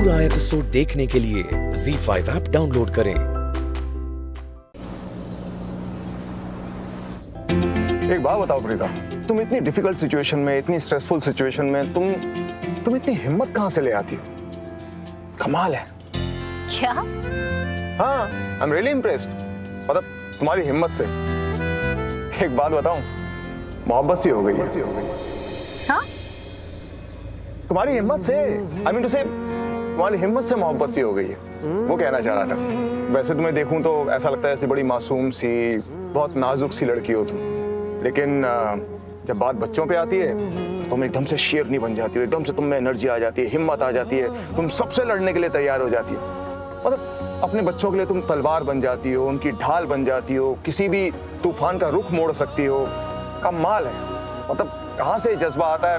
पूरा एपिसोड देखने के लिए ZEE5 ऐप डाउनलोड करें। एक बात बताओ प्रीता, तुम इतनी डिफिकल्ट सिचुएशन में, इतनी स्ट्रेसफुल सिचुएशन में तुम इतनी हिम्मत कहां से ले आती हो? कमाल है। क्या? हाँ, आई एम रियली इम्प्रेस्ड। मतलब तुम्हारी हिम्मत से। एक बात बताऊं, मोहब्बत सी हो गई है। हाँ? तुम्हारी हिम्मत से, आई मीन टू से, तुम्हारी हिम्मत से मोहब्बत सी हो गई है, वो कहना चाह रहा था। वैसे तुम्हें देखूं तो ऐसा लगता है ऐसी बड़ी मासूम सी, बहुत नाजुक सी लड़की हो तुम, लेकिन जब बात बच्चों पे आती है तो तुम एकदम से शेरनी बन जाती हो, एकदम से तुम में एनर्जी आ जाती है, हिम्मत आ जाती है, तुम सबसे लड़ने के लिए तैयार हो जाती हो। मतलब अपने बच्चों के लिए तुम तलवार बन जाती हो, उनकी ढाल बन जाती हो, किसी भी तूफान का रुख मोड़ सकती हो। कमाल है। मतलब कहाँ से जज्बा आता है?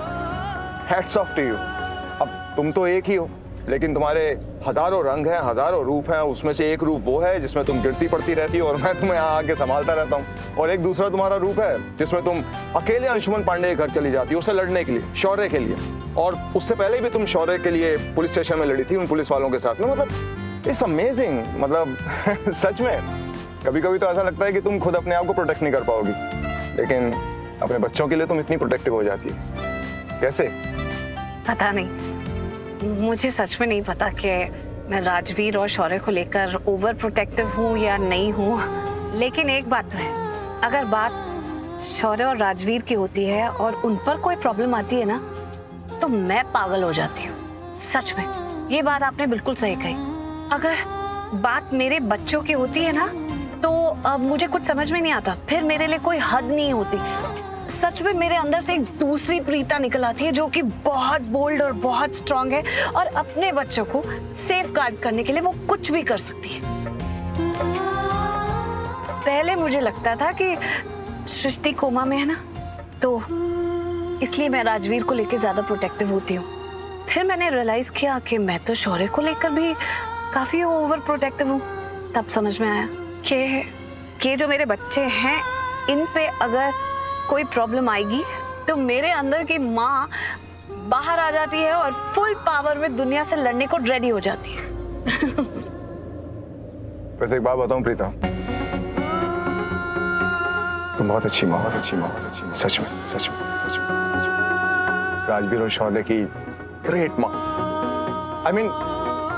Hats off to you. अब तुम तो एक ही हो, लेकिन तुम्हारे हजारों रंग हैं, हजारों रूप हैं। उसमें से एक रूप वो है जिसमें तुम गिरती पड़ती रहती हो और मैं तुम्हें यहाँ आके संभालता रहता हूँ, और एक दूसरा तुम्हारा रूप है जिसमें तुम अकेले अंशुमन पांडे के घर चली जाती हो उससे लड़ने के लिए, शौर्य के लिए। और उससे पहले भी तुम शौर्य के लिए पुलिस स्टेशन में लड़ी थी उन पुलिस वालों के साथ में। मतलब इट्स अमेजिंग। मतलब सच में कभी कभी तो ऐसा लगता है कि तुम खुद अपने आप को प्रोटेक्ट नहीं कर पाओगी, लेकिन अपने बच्चों के लिए तुम इतनी प्रोटेक्टिव हो जाती है। कैसे? पता नहीं, मुझे सच में नहीं पता कि मैं राजवीर और शौर्य को लेकर ओवर प्रोटेक्टिव हूँ या नहीं हूँ। लेकिन एक बात तो है, अगर बात शौर्य और राजवीर की होती है और उन पर कोई प्रॉब्लम आती है ना, तो मैं पागल हो जाती हूँ। सच में, ये बात आपने बिल्कुल सही कही। अगर बात मेरे बच्चों की होती है ना, तो अब मुझे कुछ समझ में नहीं आता, फिर मेरे लिए कोई हद नहीं होती। सच में मेरे अंदर से एक दूसरी प्रीता निकल आती है जो कि बहुत बोल्ड और बहुत स्ट्रांग है, और अपने बच्चों को सेफ गार्ड करने के लिए वो कुछ भी कर सकती है। पहले मुझे लगता था कि सृष्टि कोमा में है ना, तो इसलिए मैं राजवीर को लेकर ज्यादा प्रोटेक्टिव होती हूँ। फिर मैंने रियलाइज किया कि मैं तो शौर्य को लेकर भी काफी ओवर प्रोटेक्टिव हूँ। तब समझ में आया कि जो मेरे बच्चे हैं, इन पे अगर कोई प्रॉब्लम आएगी तो मेरे अंदर की माँ बाहर आ जाती है और फुल पावर में दुनिया से लड़ने को रेडी हो जाती है। वैसे एक बात बताऊं प्रीता, तुम बहुत अच्छी माँ, बहुत अच्छी माँ, बहुत अच्छी माँ। सच में, सच में, सच में, सच में। राजवीर और शौर्य की ग्रेट माँ। आई मीन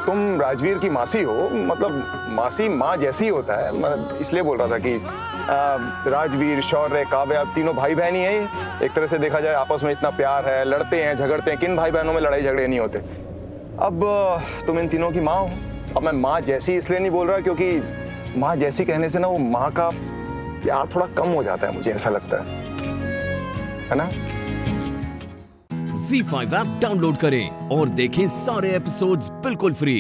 तुम राजवीर की मासी हो, मतलब मासी माँ जैसी होता है। मतलब इसलिए बोल रहा था कि राजवीर, शौर्य, काव्या, तीनों भाई बहन ही हैं। एक तरह से देखा जाए आपस में इतना प्यार है, लड़ते हैं, झगड़ते हैं, किन भाई बहनों में लड़ाई झगड़े नहीं होते। अब तुम इन तीनों की माँ हो। अब मैं माँ जैसी इसलिए नहीं बोल रहा क्योंकि माँ जैसी कहने से ना वो माँ का प्यार थोड़ा कम हो जाता है, मुझे ऐसा लगता है ना? ZEE5 ऐप डाउनलोड करें और देखें सारे एपिसोड्स बिल्कुल फ्री।